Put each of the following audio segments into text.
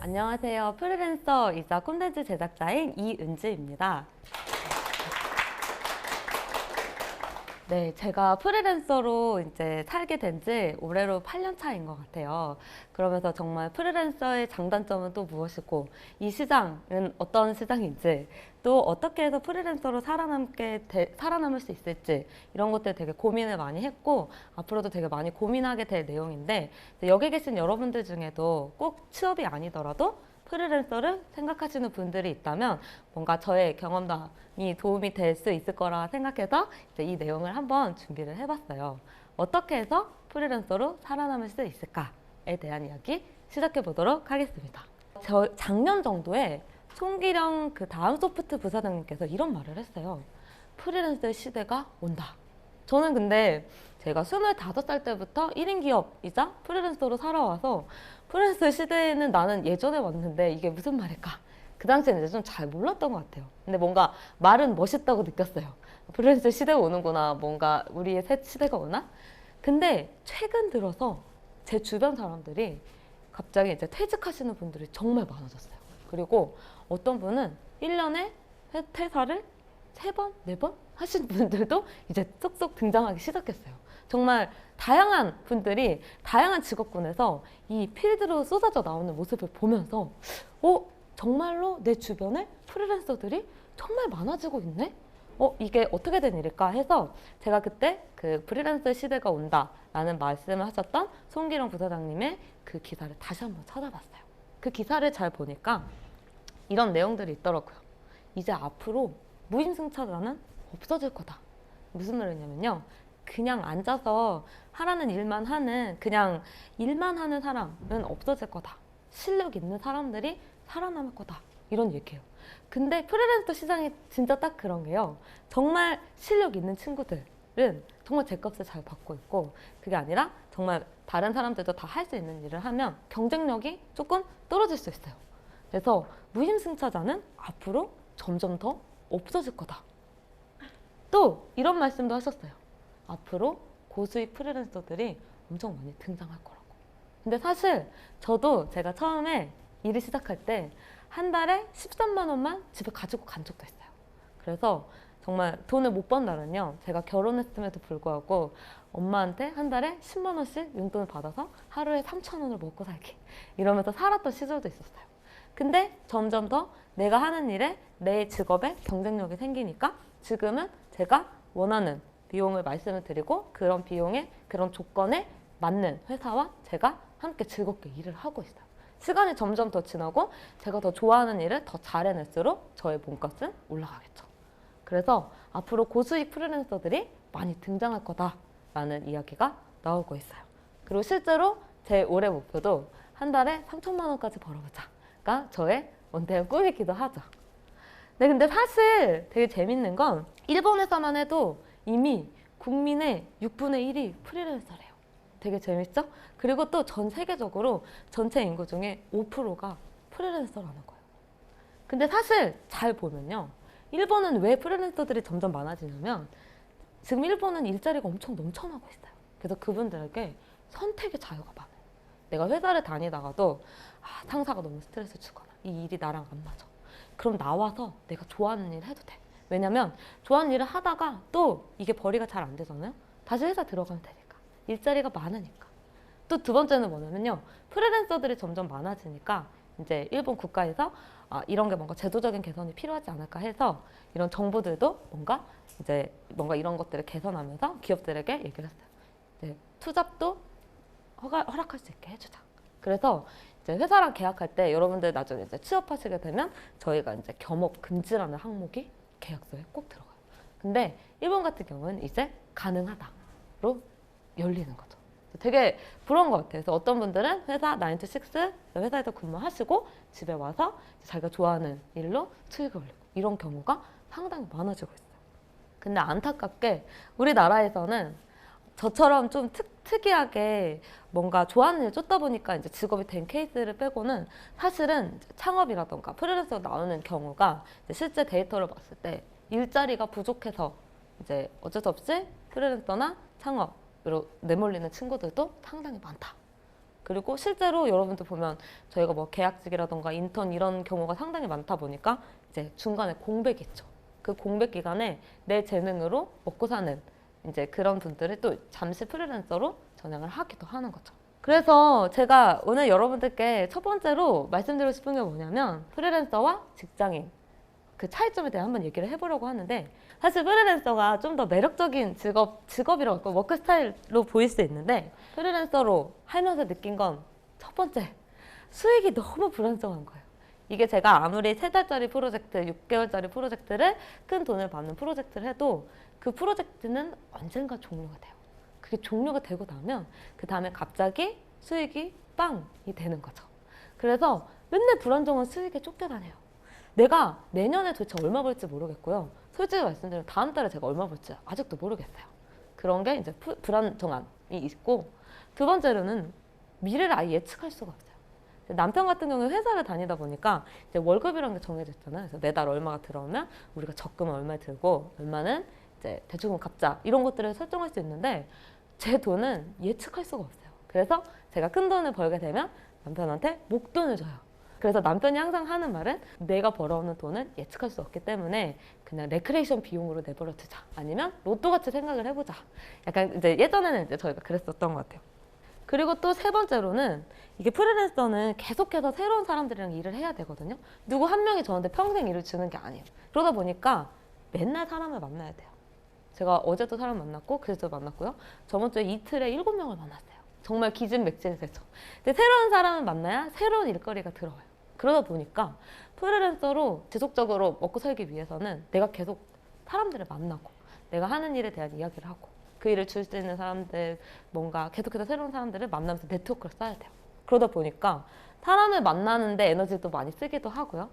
안녕하세요. 프리랜서이자 콘텐츠 제작자인 이은지입니다. 네, 제가 프리랜서로 이제 살게 된 지 올해로 8년 차인 것 같아요. 그러면서 정말 프리랜서의 장단점은 또 무엇이고, 이 시장은 어떤 시장인지, 또 어떻게 해서 프리랜서로 살아남을 수 있을지, 이런 것들 되게 고민을 많이 했고, 앞으로도 되게 많이 고민하게 될 내용인데, 여기 계신 여러분들 중에도 꼭 취업이 아니더라도 프리랜서를 생각하시는 분들이 있다면 뭔가 저의 경험담이 도움이 될 수 있을 거라 생각해서 이제 이 내용을 한번 준비를 해봤어요. 어떻게 해서 프리랜서로 살아남을 수 있을까에 대한 이야기 시작해 보도록 하겠습니다. 저 작년 정도에 송기령 그 다음소프트 부사장님께서 이런 말을 했어요. 프리랜서의 시대가 온다. 저는 근데 제가 25살 때부터 1인 기업이자 프리랜서로 살아와서 프리랜서 시대에는 나는 예전에 왔는데 이게 무슨 말일까? 그 당시에는 이제 좀 잘 몰랐던 것 같아요. 근데 뭔가 말은 멋있다고 느꼈어요. 프리랜서 시대가 오는구나. 뭔가 우리의 새 시대가 오나? 근데 최근 들어서 제 주변 사람들이 갑자기 이제 퇴직하시는 분들이 정말 많아졌어요. 그리고 어떤 분은 1년에 퇴사를 3번, 4번 하신 분들도 이제 쏙쏙 등장하기 시작했어요. 정말 다양한 분들이 다양한 직업군에서 이 필드로 쏟아져 나오는 모습을 보면서 정말로 내 주변에 프리랜서들이 정말 많아지고 있네? 이게 어떻게 된 일일까 해서 제가 그때 그 프리랜서 시대가 온다라는 말씀을 하셨던 송기령 부사장님의 그 기사를 다시 한번 찾아봤어요. 그 기사를 잘 보니까 이런 내용들이 있더라고요. 이제 앞으로 무임승차자는 없어질 거다. 무슨 말이냐면요. 그냥 앉아서 하라는 일만 하는 그냥 일만 하는 사람은 없어질 거다. 실력 있는 사람들이 살아남을 거다. 이런 얘기예요. 근데 프리랜서 시장이 진짜 딱 그런 게요. 정말 실력 있는 친구들은 정말 제값을 잘 받고 있고 그게 아니라 정말 다른 사람들도 다 할 수 있는 일을 하면 경쟁력이 조금 떨어질 수 있어요. 그래서 무임승차자는 앞으로 점점 더 없어질 거다. 또 이런 말씀도 하셨어요. 앞으로 고수익 프리랜서들이 엄청 많이 등장할 거라고. 근데 사실 저도 제가 처음에 일을 시작할 때 한 달에 13만 원만 집에 가지고 간 적도 있어요. 그래서 정말 돈을 못 번다면요. 제가 결혼했음에도 불구하고 엄마한테 한 달에 10만 원씩 용돈을 받아서 하루에 3천 원을 먹고 살기 이러면서 살았던 시절도 있었어요. 근데 점점 더 내가 하는 일에 내 직업에 경쟁력이 생기니까 지금은 제가 원하는 비용을 말씀을 드리고 그런 비용에 그런 조건에 맞는 회사와 제가 함께 즐겁게 일을 하고 있어요. 시간이 점점 더 지나고 제가 더 좋아하는 일을 더 잘해낼수록 저의 몸값은 올라가겠죠. 그래서 앞으로 고수익 프리랜서들이 많이 등장할 거다라는 이야기가 나오고 있어요. 그리고 실제로 제 올해 목표도 한 달에 3천만 원까지 벌어보자가 저의 원대한 꿈이기도 하죠. 네, 근데 사실 되게 재밌는 건 일본에서만 해도 이미 국민의 6분의 1이 프리랜서래요. 되게 재밌죠? 그리고 또 전 세계적으로 전체 인구 중에 5%가 프리랜서라는 거예요. 근데 사실 잘 보면요. 일본은 왜 프리랜서들이 점점 많아지냐면 지금 일본은 일자리가 엄청 넘쳐나고 있어요. 그래서 그분들에게 선택의 자유가 많아요. 내가 회사를 다니다가도 상사가 너무 스트레스 주거나 이 일이 나랑 안 맞아. 그럼 나와서 내가 좋아하는 일 해도 돼. 왜냐면 좋아하는 일을 하다가 또 이게 벌이가 잘 안 되잖아요. 다시 회사 들어가면 되니까. 일자리가 많으니까. 또 두 번째는 뭐냐면요. 프리랜서들이 점점 많아지니까 이제 일본 국가에서 이런 게 뭔가 제도적인 개선이 필요하지 않을까 해서 이런 정부들도 뭔가 이런 것들을 개선하면서 기업들에게 얘기를 했어요. 이제 투잡도 허락할 수 있게 해주자. 그래서 이제 회사랑 계약할 때 여러분들 나중에 이제 취업하시게 되면 저희가 이제 겸업 금지라는 항목이 계약서에 꼭 들어가요. 근데 일본 같은 경우는 이제 가능하다로 열리는 거죠. 되게 부러운 것 같아요. 그래서 어떤 분들은 회사 9 to 6 회사에서 근무하시고 집에 와서 자기가 좋아하는 일로 수익을 올리고 이런 경우가 상당히 많아지고 있어요. 근데 안타깝게 우리나라에서는 저처럼 좀 특이하게 뭔가 좋아하는 일 쫓다 보니까 이제 직업이 된 케이스를 빼고는 사실은 창업이라던가 프리랜서 나오는 경우가 실제 데이터를 봤을 때 일자리가 부족해서 이제 어쩔 수 없이 프리랜서나 창업으로 내몰리는 친구들도 상당히 많다. 그리고 실제로 여러분들 보면 저희가 뭐 계약직이라던가 인턴 이런 경우가 상당히 많다 보니까 이제 중간에 공백이 있죠. 그 공백 기간에 내 재능으로 먹고 사는 이제 그런 분들을 또 잠시 프리랜서로 전향을 하기도 하는 거죠. 그래서 제가 오늘 여러분들께 첫 번째로 말씀드리고 싶은 게 뭐냐면 프리랜서와 직장인 그 차이점에 대해 한번 얘기를 해보려고 하는데, 사실 프리랜서가 좀 더 매력적인 직업이라고 할까, 워크 스타일로 보일 수 있는데, 프리랜서로 하면서 느낀 건 첫 번째, 수익이 너무 불안정한 거예요. 이게 제가 아무리 3달짜리 프로젝트, 6개월짜리 프로젝트를 큰 돈을 받는 프로젝트를 해도 그 프로젝트는 언젠가 종료가 돼요. 그게 종료가 되고 나면 그 다음에 갑자기 수익이 빵이 되는 거죠. 그래서 맨날 불안정한 수익에 쫓겨다녀요. 내가 내년에 도대체 얼마 벌지 모르겠고요. 솔직히 말씀드리면 다음 달에 제가 얼마 벌지 아직도 모르겠어요. 그런 게 이제 불안정함이 있고, 두 번째로는 미래를 아예 예측할 수가 없어요. 남편 같은 경우에 회사를 다니다 보니까 이제 월급이라는 게 정해져 있잖아요. 그래서 매달 얼마가 들어오면 우리가 적금은 얼마 들고 얼마는 이제 대출금 갚자, 이런 것들을 설정할 수 있는데 제 돈은 예측할 수가 없어요. 그래서 제가 큰 돈을 벌게 되면 남편한테 목돈을 줘요. 그래서 남편이 항상 하는 말은 내가 벌어오는 돈은 예측할 수 없기 때문에 그냥 레크레이션 비용으로 내버려 두자, 아니면 로또 같이 생각을 해보자. 약간 이제 예전에는 이제 저희가 그랬었던 것 같아요. 그리고 또 세 번째로는 이게 프리랜서는 계속해서 새로운 사람들이랑 일을 해야 되거든요. 누구 한 명이 저한테 평생 일을 주는 게 아니에요. 그러다 보니까 맨날 사람을 만나야 돼요. 제가 어제도 사람 만났고 그제도 만났고요. 저번 주에 이틀에 7명을 만났어요. 정말 기진맥진이 되죠. 근데 새로운 사람을 만나야 새로운 일거리가 들어와요. 그러다 보니까 프리랜서로 지속적으로 먹고 살기 위해서는 내가 계속 사람들을 만나고 내가 하는 일에 대한 이야기를 하고 그 일을 줄 수 있는 사람들, 뭔가 계속해서 새로운 사람들을 만나면서 네트워크를 쌓아야 돼요. 그러다 보니까 사람을 만나는데 에너지도 많이 쓰기도 하고요.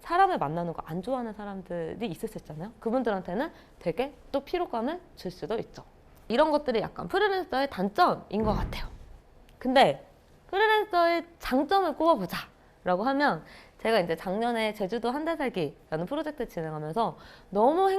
사람을 만나는 거 안 좋아하는 사람들이 있을 수 있잖아요. 그분들한테는 되게 또 피로감을 줄 수도 있죠. 이런 것들이 약간 프리랜서의 단점인 것 같아요. 근데 프리랜서의 장점을 꼽아보자 라고 하면, 제가 이제 작년에 제주도 한 달 살기라는 프로젝트 진행하면서 너무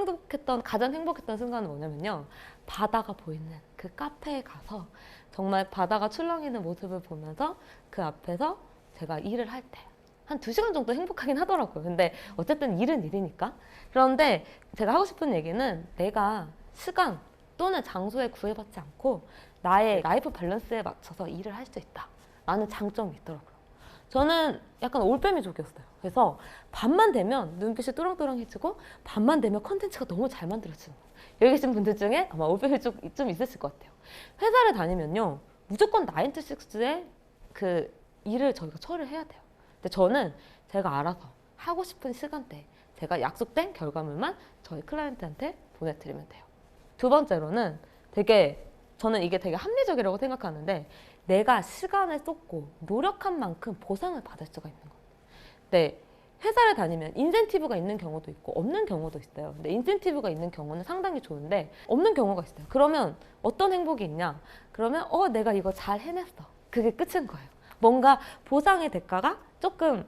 가장 행복했던 순간은 뭐냐면요, 바다가 보이는 그 카페에 가서 정말 바다가 출렁이는 모습을 보면서 그 앞에서 제가 일을 할 때 한 2시간 정도 행복하긴 하더라고요. 근데 어쨌든 일은 일이니까. 그런데 제가 하고 싶은 얘기는 내가 시간 또는 장소에 구애받지 않고 나의 라이프 밸런스에 맞춰서 일을 할 수 있다 라는 장점이 있더라고요. 저는 약간 올빼미족이었어요. 그래서 밤만 되면 눈빛이 또랑또랑해지고 밤만 되면 컨텐츠가 너무 잘 만들어지는 거예요. 여기 계신 분들 중에 아마 올빼미족 좀 있으실 것 같아요. 회사를 다니면요, 무조건 9 to 6의 그 일을 저희가 처리를 해야 돼요. 근데 저는 제가 알아서 하고 싶은 시간대에 제가 약속된 결과물만 저희 클라이언트한테 보내드리면 돼요. 두 번째로는 저는 이게 되게 합리적이라고 생각하는데, 내가 시간을 쏟고 노력한 만큼 보상을 받을 수가 있는 거예요. 네, 회사를 다니면 인센티브가 있는 경우도 있고 없는 경우도 있어요. 근데 인센티브가 있는 경우는 상당히 좋은데 없는 경우가 있어요. 그러면 어떤 행복이 있냐? 그러면 내가 이거 잘 해냈어. 그게 끝인 거예요. 뭔가 보상의 대가가 조금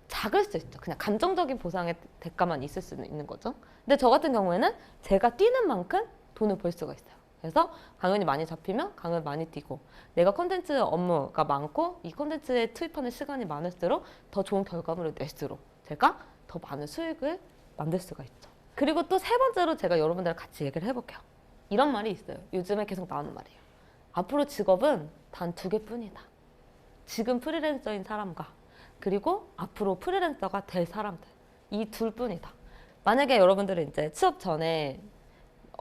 작을 수 있죠. 그냥 감정적인 보상의 대가만 있을 수는 있는 거죠. 근데 저 같은 경우에는 제가 뛰는 만큼 돈을 벌 수가 있어요. 그래서 강연이 많이 잡히면 강연 많이 뛰고, 내가 콘텐츠 업무가 많고 이 콘텐츠에 투입하는 시간이 많을수록 더 좋은 결과물을 낼수록 제가 더 많은 수익을 만들 수가 있죠. 그리고 또 세 번째로 제가 여러분들과 같이 얘기를 해볼게요. 이런 말이 있어요. 요즘에 계속 나오는 말이에요. 앞으로 직업은 단 2개뿐이다. 지금 프리랜서인 사람과 그리고 앞으로 프리랜서가 될 사람들, 이 둘뿐이다. 만약에 여러분들은 이제 취업 전에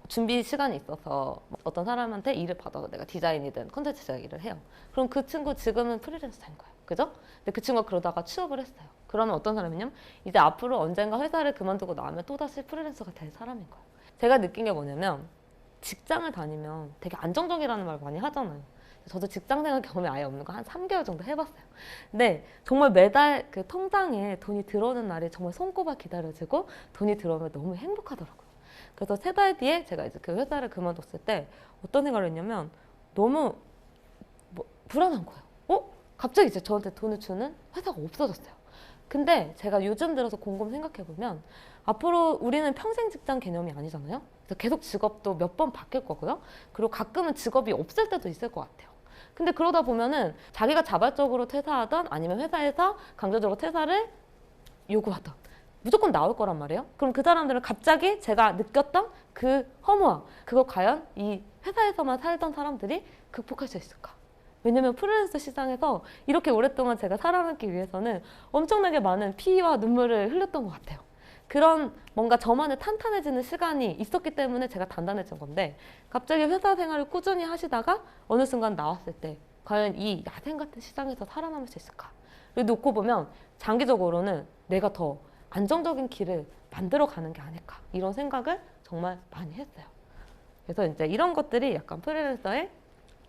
준비 시간이 있어서 어떤 사람한테 일을 받아서 내가 디자인이든 콘텐츠 제작 일을 해요. 그럼 그 친구 지금은 프리랜서인 거예요. 그죠? 근데 그 친구가 그러다가 취업을 했어요. 그러면 어떤 사람이냐면 이제 앞으로 언젠가 회사를 그만두고 나면 또다시 프리랜서가 될 사람인 거예요. 제가 느낀 게 뭐냐면, 직장을 다니면 되게 안정적이라는 말 많이 하잖아요. 저도 직장 생활 경험이 아예 없는 거 한 3개월 정도 해봤어요. 근데 정말 매달 그 통장에 돈이 들어오는 날이 정말 손꼽아 기다려지고 돈이 들어오면 너무 행복하더라고요. 그래서 3달 뒤에 제가 이제 그 회사를 그만뒀을 때 어떤 생각을 했냐면, 너무 불안한 거예요. 갑자기 이제 저한테 돈을 주는 회사가 없어졌어요. 근데 제가 요즘 들어서 곰곰 생각해보면 앞으로 우리는 평생 직장 개념이 아니잖아요. 그래서 계속 직업도 몇 번 바뀔 거고요. 그리고 가끔은 직업이 없을 때도 있을 것 같아요. 근데 그러다 보면은 자기가 자발적으로 퇴사하던 아니면 회사에서 강제적으로 퇴사를 요구하던 무조건 나올 거란 말이에요. 그럼 그 사람들은 갑자기 제가 느꼈던 그 허무함, 그거 과연 이 회사에서만 살던 사람들이 극복할 수 있을까? 왜냐면 프리랜서 시장에서 이렇게 오랫동안 제가 살아남기 위해서는 엄청나게 많은 피와 눈물을 흘렸던 것 같아요. 그런 뭔가 저만의 탄탄해지는 시간이 있었기 때문에 제가 단단해진 건데, 갑자기 회사 생활을 꾸준히 하시다가 어느 순간 나왔을 때 과연 이 야생 같은 시장에서 살아남을 수 있을까? 그리고 놓고 보면 장기적으로는 내가 더 안정적인 길을 만들어 가는 게 아닐까, 이런 생각을 정말 많이 했어요. 그래서 이제 이런 것들이 약간 프리랜서의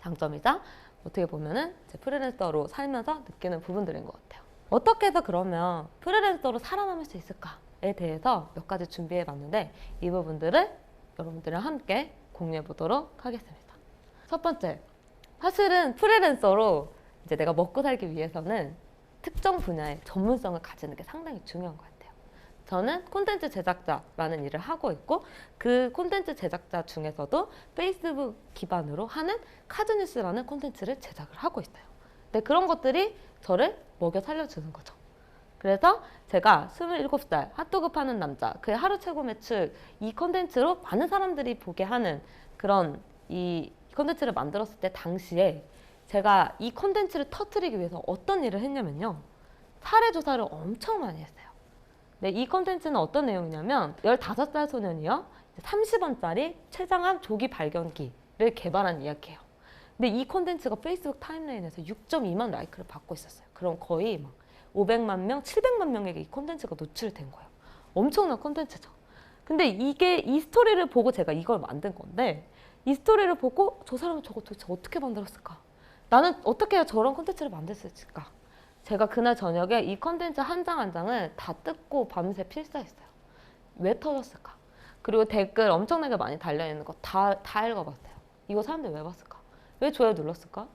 장점이자 어떻게 보면은 제 프리랜서로 살면서 느끼는 부분들인 것 같아요. 어떻게 해서 그러면 프리랜서로 살아남을 수 있을까에 대해서 몇 가지 준비해 봤는데, 이 부분들을 여러분들이랑 함께 공유해 보도록 하겠습니다. 첫 번째, 사실은 프리랜서로 이제 내가 먹고 살기 위해서는 특정 분야의 전문성을 가지는 게 상당히 중요한 것 같아요. 저는 콘텐츠 제작자라는 일을 하고 있고, 그 콘텐츠 제작자 중에서도 페이스북 기반으로 하는 카드뉴스라는 콘텐츠를 제작을 하고 있어요. 근데 그런 것들이 저를 먹여 살려주는 거죠. 그래서 제가 27살 핫도그 파는 남자, 그의 하루 최고 매출, 이 콘텐츠로 많은 사람들이 보게 하는 그런 이 콘텐츠를 만들었을 때 당시에 제가 이 콘텐츠를 터뜨리기 위해서 어떤 일을 했냐면요, 사례 조사를 엄청 많이 했어요. 네, 이 콘텐츠는 어떤 내용이냐면 15살 소년이요, 30원짜리 췌장암 조기 발견기를 개발한 이야기예요. 근데 이 콘텐츠가 페이스북 타임라인에서 6.2만 라이크를 받고 있었어요. 그럼 거의 막 500만 명, 700만 명에게 이 콘텐츠가 노출된 거예요. 엄청난 콘텐츠죠. 근데 이게 이 스토리를 보고 제가 이걸 만든 건데, 이 스토리를 보고 저 사람은 저거 도대체 어떻게 만들었을까? 나는 어떻게 해야 저런 콘텐츠를 만들 수 있을까? 제가 그날 저녁에 이 컨텐츠 한 장 한 장을 다 뜯고 밤새 필사했어요. 왜 터졌을까? 그리고 댓글 엄청나게 많이 달려있는 거 다 읽어봤어요. 이거 사람들이 왜 봤을까? 왜 좋아요 눌렀을까?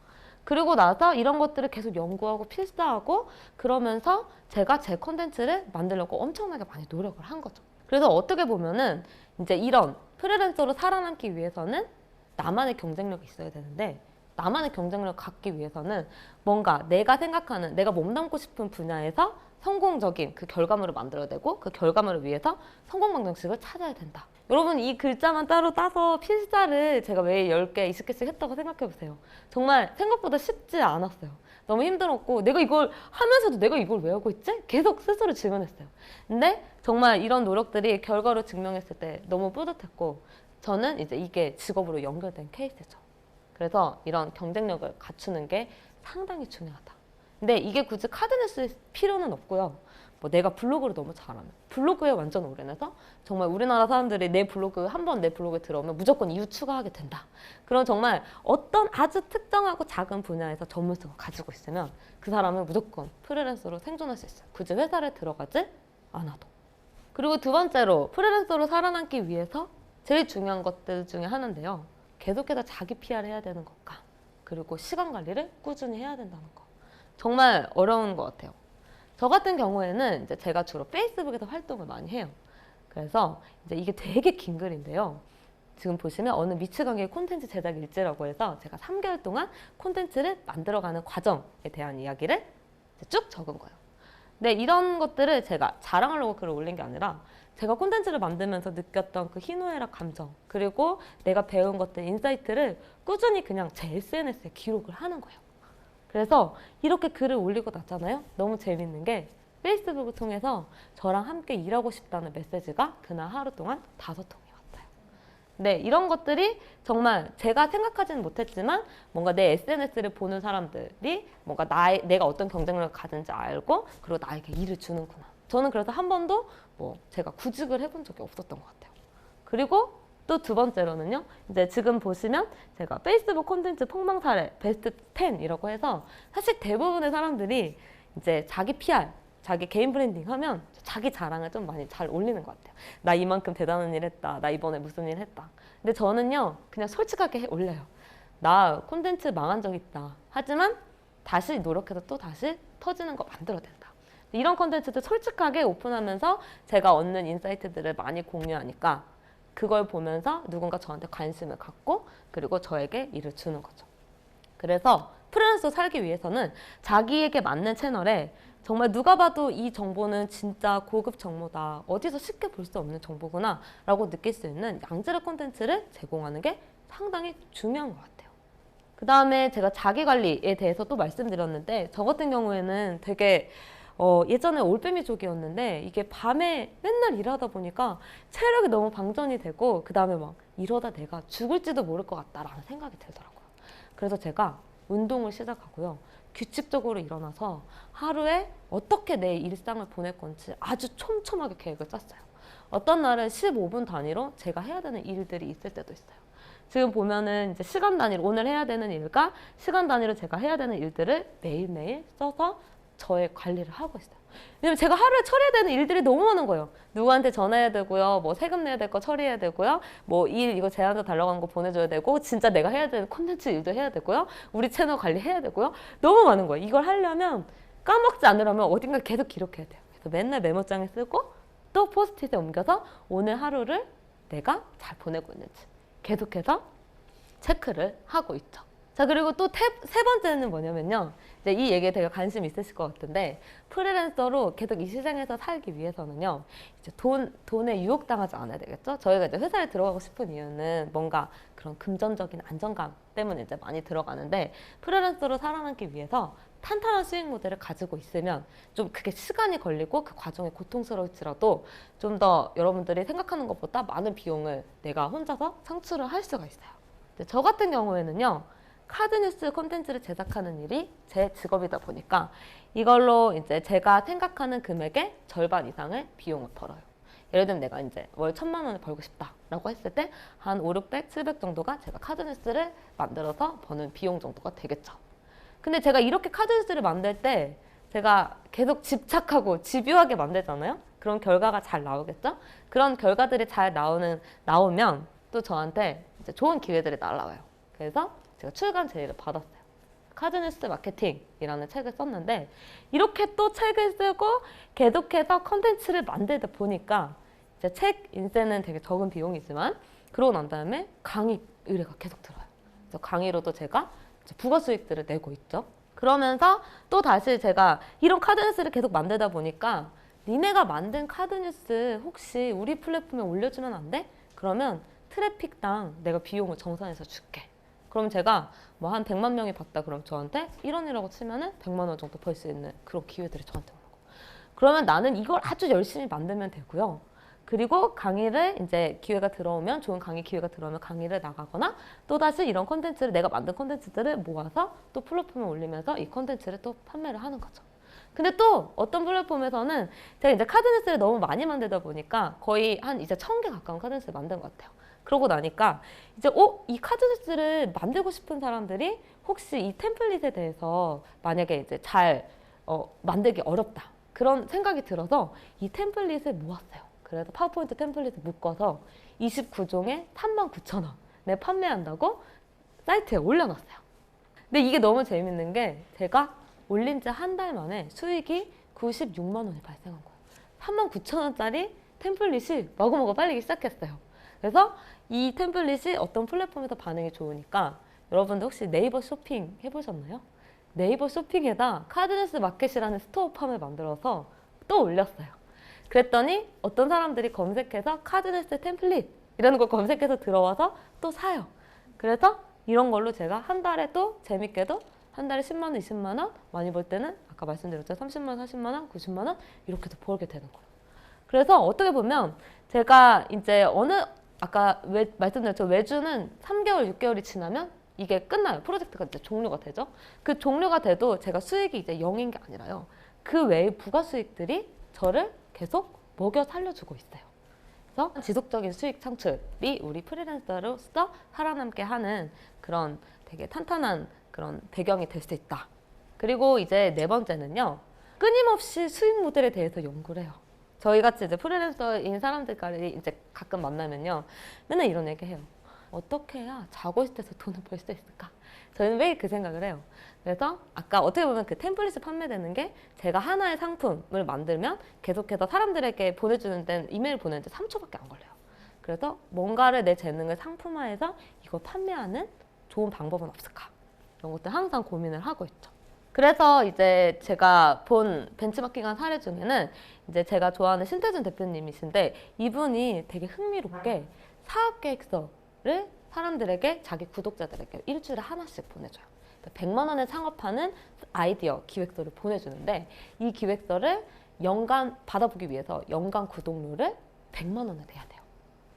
그리고 나서 이런 것들을 계속 연구하고 필사하고 그러면서 제가 제 컨텐츠를 만들려고 엄청나게 많이 노력을 한 거죠. 그래서 어떻게 보면은 이제 이런 프리랜서로 살아남기 위해서는 나만의 경쟁력이 있어야 되는데, 나만의 경쟁력을 갖기 위해서는 뭔가 내가 생각하는, 내가 몸담고 싶은 분야에서 성공적인 그 결과물을 만들어야 되고, 그 결과물을 위해서 성공 방정식을 찾아야 된다. 여러분, 이 글자만 따로 따서 필사를 제가 매일 10개, 20개씩 했다고 생각해 보세요. 정말 생각보다 쉽지 않았어요. 너무 힘들었고, 내가 이걸 하면서도 내가 이걸 왜 하고 있지? 계속 스스로 질문했어요. 근데 정말 이런 노력들이 결과로 증명했을 때 너무 뿌듯했고, 저는 이제 이게 직업으로 연결된 케이스죠. 그래서 이런 경쟁력을 갖추는 게 상당히 중요하다. 근데 이게 굳이 카드뉴스일 필요는 없고요. 뭐 내가 블로그를 너무 잘하면 블로그에 완전 올인해서 정말 우리나라 사람들이 내 블로그 한번 내 블로그에 들어오면 무조건 이웃 추가하게 된다. 그런 정말 어떤 아주 특정하고 작은 분야에서 전문성을 가지고 있으면 그 사람은 무조건 프리랜서로 생존할 수 있어요. 굳이 회사를 들어가지 않아도. 그리고 두 번째로 프리랜서로 살아남기 위해서 제일 중요한 것들 중에 하나인데요, 계속해서 자기 PR을 해야 되는 것과 그리고 시간 관리를 꾸준히 해야 된다는 거. 정말 어려운 것 같아요. 저 같은 경우에는 이제 제가 주로 페이스북에서 활동을 많이 해요. 그래서 이제 이게 되게 긴 글인데요. 지금 보시면 어느 미치광이의 콘텐츠 제작 일지라고 해서 제가 3개월 동안 콘텐츠를 만들어가는 과정에 대한 이야기를 쭉 적은 거예요. 근데 이런 것들을 제가 자랑하려고 글을 올린 게 아니라 제가 콘텐츠를 만들면서 느꼈던 그 희노애락 감정, 그리고 내가 배운 것들, 인사이트를 꾸준히 그냥 제 SNS에 기록을 하는 거예요. 그래서 이렇게 글을 올리고 났잖아요. 너무 재밌는 게 페이스북을 통해서 저랑 함께 일하고 싶다는 메시지가 그날 하루 동안 5통이 왔어요. 네, 이런 것들이 정말 제가 생각하지는 못했지만 뭔가 내 SNS를 보는 사람들이 뭔가 내가 어떤 경쟁력을 가진지 알고, 그리고 나에게 일을 주는구나. 저는 그래서 한 번도 뭐 제가 구직을 해본 적이 없었던 것 같아요. 그리고 또 두 번째로는요, 이제 지금 보시면 제가 페이스북 콘텐츠 폭망 사례 베스트 10이라고 해서, 사실 대부분의 사람들이 이제 자기 PR, 자기 개인 브랜딩 하면 자기 자랑을 좀 많이 잘 올리는 것 같아요. 나 이만큼 대단한 일 했다. 나 이번에 무슨 일 했다. 근데 저는요, 그냥 솔직하게 올려요. 나 콘텐츠 망한 적 있다. 하지만 다시 노력해서 또 다시 터지는 거 만들어야 된다. 이런 콘텐츠도 솔직하게 오픈하면서 제가 얻는 인사이트들을 많이 공유하니까 그걸 보면서 누군가 저한테 관심을 갖고 그리고 저에게 일을 주는 거죠. 그래서 프리랜서 살기 위해서는 자기에게 맞는 채널에 정말 누가 봐도 이 정보는 진짜 고급 정보다, 어디서 쉽게 볼 수 없는 정보구나 라고 느낄 수 있는 양질의 콘텐츠를 제공하는 게 상당히 중요한 것 같아요. 그 다음에 제가 자기관리에 대해서 또 말씀드렸는데, 저 같은 경우에는 되게 예전에 올빼미족이었는데 이게 밤에 맨날 일하다 보니까 체력이 너무 방전이 되고, 그 다음에 막 이러다 내가 죽을지도 모를 것 같다라는 생각이 들더라고요. 그래서 제가 운동을 시작하고요. 규칙적으로 일어나서 하루에 어떻게 내 일상을 보낼 건지 아주 촘촘하게 계획을 짰어요. 어떤 날은 15분 단위로 제가 해야 되는 일들이 있을 때도 있어요. 지금 보면은 이제 시간 단위로 오늘 해야 되는 일과 시간 단위로 제가 해야 되는 일들을 매일매일 써서 저의 관리를 하고 있어요. 왜냐면 제가 하루에 처리해야 되는 일들이 너무 많은 거예요. 누구한테 전화해야 되고요, 뭐 세금 내야 될 거 처리해야 되고요, 뭐 일 이거 제안서 달라고 한 거 보내줘야 되고, 진짜 내가 해야 되는 콘텐츠 일도 해야 되고요, 우리 채널 관리해야 되고요. 너무 많은 거예요. 이걸 하려면 까먹지 않으려면 어딘가 계속 기록해야 돼요. 그래서 맨날 메모장에 쓰고 또 포스트잇에 옮겨서 오늘 하루를 내가 잘 보내고 있는지 계속해서 체크를 하고 있죠. 자, 그리고 또 세 번째는 뭐냐면요. 이제 이 얘기에 되게 관심 있으실 것 같은데, 프리랜서로 계속 이 시장에서 살기 위해서는요, 이제 돈에 유혹당하지 않아야 되겠죠? 저희가 이제 회사에 들어가고 싶은 이유는 뭔가 그런 금전적인 안정감 때문에 이제 많이 들어가는데, 프리랜서로 살아남기 위해서 탄탄한 수익 모델을 가지고 있으면 좀 그게 시간이 걸리고 그 과정이 고통스러울지라도 좀 더 여러분들이 생각하는 것보다 많은 비용을 내가 혼자서 창출을 할 수가 있어요. 저 같은 경우에는요, 카드뉴스 콘텐츠를 제작하는 일이 제 직업이다 보니까 이걸로 이제 제가 생각하는 금액의 절반 이상의 비용을 벌어요. 예를 들면 내가 이제 월 1,000만 원을 벌고 싶다라고 했을 때 한 5, 600, 700 정도가 제가 카드뉴스를 만들어서 버는 비용 정도가 되겠죠. 근데 제가 이렇게 카드뉴스를 만들 때 제가 계속 집착하고 집요하게 만들잖아요. 그런 결과가 잘 나오겠죠? 그런 결과들이 잘 나오면 또 저한테 이제 좋은 기회들이 날아와요. 그래서 제가 출간 제의를 받았어요. 카드뉴스 마케팅이라는 책을 썼는데, 이렇게 또 책을 쓰고 계속해서 컨텐츠를 만들다 보니까 이제 책 인쇄는 되게 적은 비용이지만 그러고 난 다음에 강의 의뢰가 계속 들어요. 그래서 강의로도 제가 이제 부가 수익들을 내고 있죠. 그러면서 또 다시 제가 이런 카드뉴스를 계속 만들다 보니까, 니네가 만든 카드뉴스 혹시 우리 플랫폼에 올려주면 안 돼? 그러면 트래픽당 내가 비용을 정산해서 줄게. 그럼 제가 뭐 한 100만 명이 봤다 그럼 저한테 1원이라고 치면은 100만 원 정도 벌 수 있는 그런 기회들이 저한테 오는 거예요. 그러면 나는 이걸 아주 열심히 만들면 되고요. 그리고 강의를 이제 기회가 들어오면, 좋은 강의 기회가 들어오면 강의를 나가거나, 또다시 이런 콘텐츠를, 내가 만든 콘텐츠들을 모아서 또 플랫폼에 올리면서 이 콘텐츠를 또 판매를 하는 거죠. 근데 또 어떤 플랫폼에서는 제가 이제 카드뉴스를 너무 많이 만들다 보니까 거의 한 이제 1,000개 가까운 카드뉴스를 만든 것 같아요. 그러고 나니까 이제 이 카드뉴스를 만들고 싶은 사람들이 혹시 이 템플릿에 대해서 만약에 이제 잘 만들기 어렵다, 그런 생각이 들어서 이 템플릿을 모았어요. 그래서 파워포인트 템플릿을 묶어서 29종에 39,000원에 판매한다고 사이트에 올려놨어요. 근데 이게 너무 재밌는 게, 제가 올린 지 한 달 만에 수익이 96만 원이 발생한 거예요. 39,000원짜리 템플릿이 마구마구 팔리기 시작했어요. 그래서 이 템플릿이 어떤 플랫폼에서 반응이 좋으니까, 여러분들 혹시 네이버 쇼핑 해보셨나요? 네이버 쇼핑에다 카드뉴스 마켓이라는 스토어팜을 만들어서 또 올렸어요. 그랬더니 어떤 사람들이 검색해서 카드뉴스 템플릿 이라는 걸 검색해서 들어와서 또 사요. 그래서 이런 걸로 제가 한 달에 또 재밌게도 한 달에 10만 원, 20만 원, 많이 벌 때는 아까 말씀드렸죠. 30만 원, 40만 원, 90만 원 이렇게도 벌게 되는 거예요. 그래서 어떻게 보면 제가 이제 아까 말씀드렸죠. 외주는 3개월, 6개월이 지나면 이게 끝나요. 프로젝트가 이제 종료가 되죠. 그 종료가 돼도 제가 수익이 이제 0인 게 아니라요. 그 외의 부가 수익들이 저를 계속 먹여 살려주고 있어요. 그래서 지속적인 수익 창출이 우리 프리랜서로서 살아남게 하는 그런 되게 탄탄한 그런 배경이 될 수 있다. 그리고 이제 네 번째는요, 끊임없이 수익 모델에 대해서 연구를 해요. 저희 같이 이제 프리랜서인 사람들끼리 이제 가끔 만나면요, 맨날 이런 얘기 해요. 어떻게 해야 자고 있을 때서 돈을 벌 수 있을까? 저희는 매일 그 생각을 해요. 그래서 아까 어떻게 보면 그 템플릿이 판매되는 게, 제가 하나의 상품을 만들면 계속해서 사람들에게 보내주는 데는, 이메일 보내는데 3초밖에 안 걸려요. 그래서 뭔가를 내 재능을 상품화해서 이걸 판매하는 좋은 방법은 없을까? 이런 것들 항상 고민을 하고 있죠. 그래서 이제 제가 본 벤치마킹한 사례 중에는 이제 제가 좋아하는 신태준 대표님이신데 이분이 되게 흥미롭게 사업계획서를 사람들에게 자기 구독자들에게 일주일에 하나씩 보내줘요. 100만 원에 창업하는 아이디어 기획서를 보내주는데 이 기획서를 연간 받아보기 위해서 연간 구독료를 100만 원을 내야 돼요.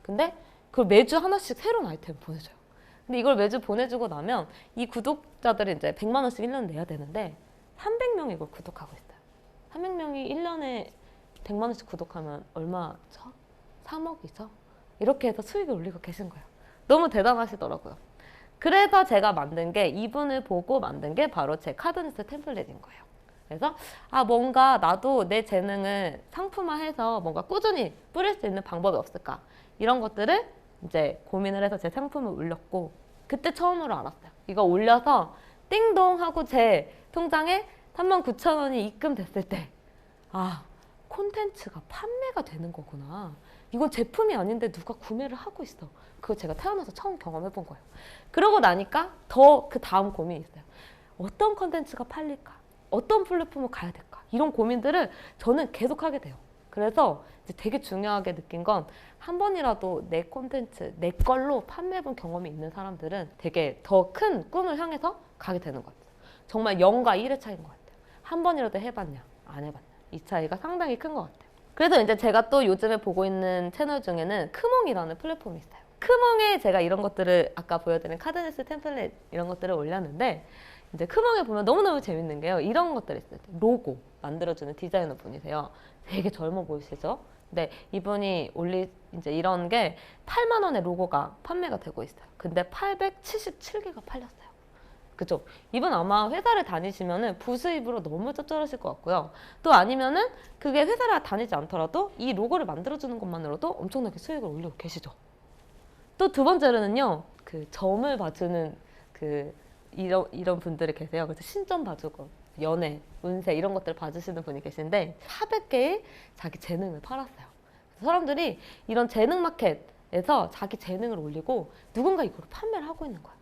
근데 그걸 매주 하나씩 새로운 아이템을 보내줘요. 근데 이걸 매주 보내주고 나면 이 구독자들이 이제 100만 원씩 1년 내야 되는데 300명이 이걸 구독하고 있어요. 300명이 1년에 100만 원씩 구독하면 얼마죠? 3억이죠? 이렇게 해서 수익을 올리고 계신 거예요. 너무 대단하시더라고요. 그래서 제가 만든 게 이분을 보고 만든 게 바로 제 카드뉴스 템플릿인 거예요. 그래서 뭔가 나도 내 재능을 상품화해서 뭔가 꾸준히 뿌릴 수 있는 방법이 없을까 이런 것들을 이제 고민을 해서 제 상품을 올렸고 그때 처음으로 알았어요. 이거 올려서 띵동 하고 제 통장에 39,000원이 입금됐을 때 콘텐츠가 판매가 되는 거구나. 이건 제품이 아닌데 누가 구매를 하고 있어. 그거 제가 태어나서 처음 경험해 본 거예요. 그러고 나니까 더 그 다음 고민이 있어요. 어떤 콘텐츠가 팔릴까? 어떤 플랫폼을 가야 될까? 이런 고민들을 저는 계속 하게 돼요. 그래서 이제 되게 중요하게 느낀 건 한 번이라도 내 콘텐츠, 내 걸로 판매해본 경험이 있는 사람들은 되게 더 큰 꿈을 향해서 가게 되는 것 같아요. 정말 0과 1의 차이인 것 같아요. 한 번이라도 해봤냐, 안 해봤냐. 이 차이가 상당히 큰 것 같아요. 그래서 이제 제가 또 요즘에 보고 있는 채널 중에는 크몽이라는 플랫폼이 있어요. 크몽에 제가 이런 것들을 아까 보여드린 카드뉴스 템플릿 이런 것들을 올렸는데 이제 크몽에 보면 너무너무 재밌는 게요. 이런 것들이 있어요. 로고 만들어주는 디자이너 분이세요. 되게 젊어 보이시죠? 근데 이분이 이제 이런 게 8만 원의 로고가 판매가 되고 있어요. 근데 877개가 팔렸어요. 그죠? 이분 아마 회사를 다니시면은 부수입으로 너무 짭짤하실 것 같고요. 또 아니면은 그게 회사를 다니지 않더라도 이 로고를 만들어주는 것만으로도 엄청나게 수익을 올리고 계시죠. 또 두 번째로는요, 그 점을 봐주는 이런 분들이 계세요. 그래서 신점 봐주고 연애, 운세 이런 것들을 봐주시는 분이 계신데 400개의 자기 재능을 팔았어요. 사람들이 이런 재능 마켓에서 자기 재능을 올리고 누군가 이걸 판매를 하고 있는 거예요.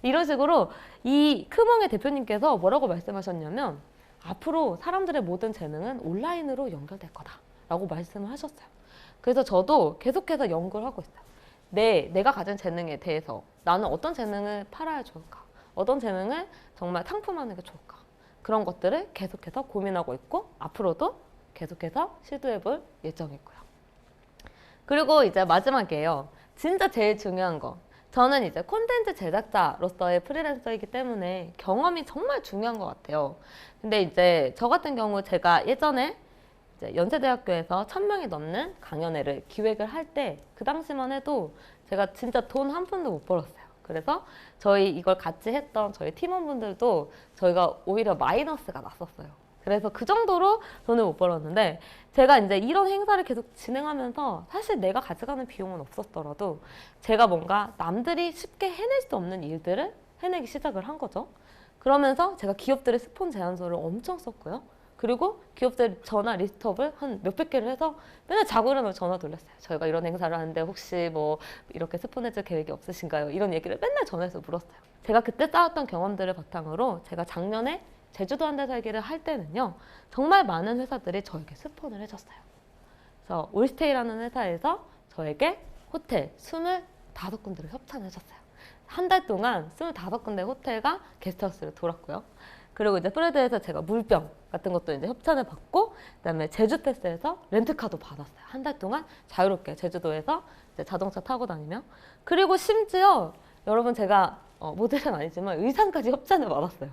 이런 식으로 이 크몽의 대표님께서 뭐라고 말씀하셨냐면 앞으로 사람들의 모든 재능은 온라인으로 연결될 거다라고 말씀을 하셨어요. 그래서 저도 계속해서 연구를 하고 있어요. 내가 가진 재능에 대해서 나는 어떤 재능을 팔아야 좋을까? 어떤 재능을 정말 상품화하는 게 좋을까? 그런 것들을 계속해서 고민하고 있고 앞으로도 계속해서 시도해볼 예정이고요. 그리고 이제 마지막이에요. 진짜 제일 중요한 거. 저는 이제 콘텐츠 제작자로서의 프리랜서이기 때문에 경험이 정말 중요한 것 같아요. 근데 이제 저 같은 경우 제가 예전에 이제 연세대학교에서 1000명이 넘는 강연회를 기획을 할 때 그 당시만 해도 제가 진짜 돈 한 푼도 못 벌었어요. 그래서 저희 이걸 같이 했던 저희 팀원분들도 저희가 오히려 마이너스가 났었어요. 그래서 그 정도로 돈을 못 벌었는데 제가 이제 이런 행사를 계속 진행하면서 사실 내가 가져가는 비용은 없었더라도 제가 뭔가 남들이 쉽게 해낼 수 없는 일들을 해내기 시작을 한 거죠. 그러면서 제가 기업들의 스폰 제안서를 엄청 썼고요. 그리고 기업들 전화 리스트업을 한 몇백 개를 해서 맨날 자고 일어나면 전화 돌렸어요. 저희가 이런 행사를 하는데 혹시 뭐 이렇게 스폰해줄 계획이 없으신가요? 이런 얘기를 맨날 전화해서 물었어요. 제가 그때 쌓았던 경험들을 바탕으로 제가 작년에 제주도 한 달 살기를 할 때는요. 정말 많은 회사들이 저에게 스폰을 해줬어요. 그래서 올스테이라는 회사에서 저에게 호텔 25군데를 협찬해줬어요. 한 달 동안 25군데 호텔과 게스트하우스를 돌았고요. 그리고 이제 프레드에서 제가 물병 같은 것도 이제 협찬을 받고 그다음에 제주테스에서 렌트카도 받았어요. 한 달 동안 자유롭게 제주도에서 이제 자동차 타고 다니며 그리고 심지어 여러분 제가 모델은 아니지만 의상까지 협찬을 받았어요.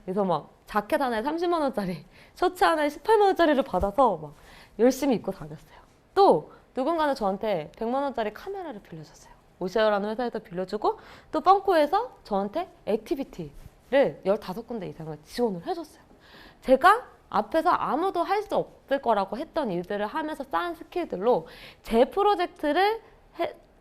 그래서 막 자켓 하나에 30만 원짜리, 셔츠 하나에 18만 원짜리를 받아서 막 열심히 입고 다녔어요. 또 누군가는 저한테 100만 원짜리 카메라를 빌려줬어요. 오시아라는 회사에서 빌려주고 또 뻥코에서 저한테 액티비티를 15군데 이상을 지원을 해줬어요. 제가 앞에서 아무도 할 수 없을 거라고 했던 일들을 하면서 쌓은 스킬들로 제 프로젝트를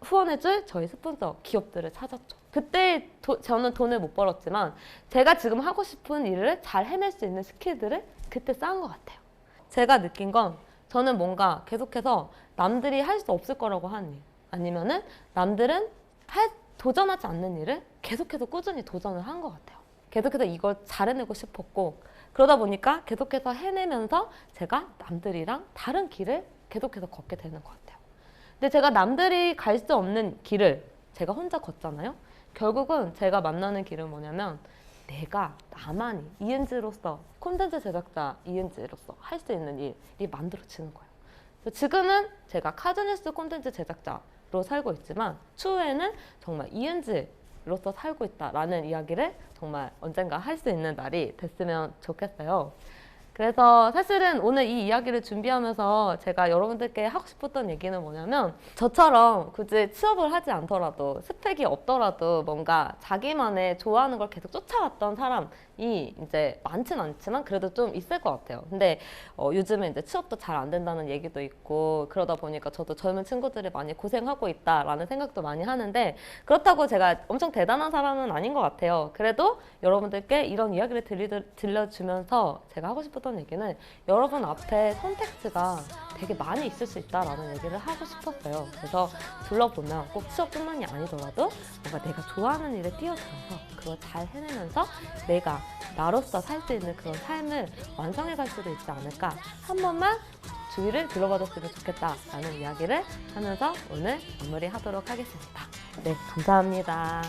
후원해줄 저희 스폰서 기업들을 찾았죠. 그때 저는 돈을 못 벌었지만 제가 지금 하고 싶은 일을 잘 해낼 수 있는 스킬들을 그때 쌓은 것 같아요. 제가 느낀 건 저는 뭔가 계속해서 남들이 할 수 없을 거라고 하는 일 아니면은 남들은 도전하지 않는 일을 계속해서 꾸준히 도전을 한 것 같아요. 계속해서 이걸 잘해내고 싶었고 그러다 보니까 계속해서 해내면서 제가 남들이랑 다른 길을 계속해서 걷게 되는 것 같아요. 근데 제가 남들이 갈 수 없는 길을 제가 혼자 걷잖아요. 결국은 제가 만나는 길은 뭐냐면 내가 나만이 이은지로서 콘텐츠 제작자 이은지로서 할 수 있는 일이 만들어지는 거예요. 지금은 제가 카즈뉴스 콘텐츠 제작자로 살고 있지만 추후에는 정말 이은지로서 살고 있다라는 이야기를 정말 언젠가 할 수 있는 날이 됐으면 좋겠어요. 그래서 사실은 오늘 이 이야기를 준비하면서 제가 여러분들께 하고 싶었던 얘기는 뭐냐면 저처럼 굳이 취업을 하지 않더라도 스펙이 없더라도 뭔가 자기만의 좋아하는 걸 계속 쫓아왔던 사람이 이제 많진 않지만 그래도 좀 있을 것 같아요. 근데 요즘에 이제 취업도 잘 안 된다는 얘기도 있고 그러다 보니까 저도 젊은 친구들이 많이 고생하고 있다라는 생각도 많이 하는데 그렇다고 제가 엄청 대단한 사람은 아닌 것 같아요. 그래도 여러분들께 이런 이야기를 들려주면서 제가 하고 싶었던 얘기는 여러분 앞에 선택지가 되게 많이 있을 수 있다라는 얘기를 하고 싶었어요. 그래서 둘러보면 꼭 취업뿐만이 아니더라도 뭔가 내가 좋아하는 일에 뛰어들어서 그걸 잘 해내면서 내가 나로서 살 수 있는 그런 삶을 완성해 갈 수도 있지 않을까 한 번만 주위를 둘러봐줬으면 좋겠다라는 이야기를 하면서 오늘 마무리하도록 하겠습니다. 네, 감사합니다.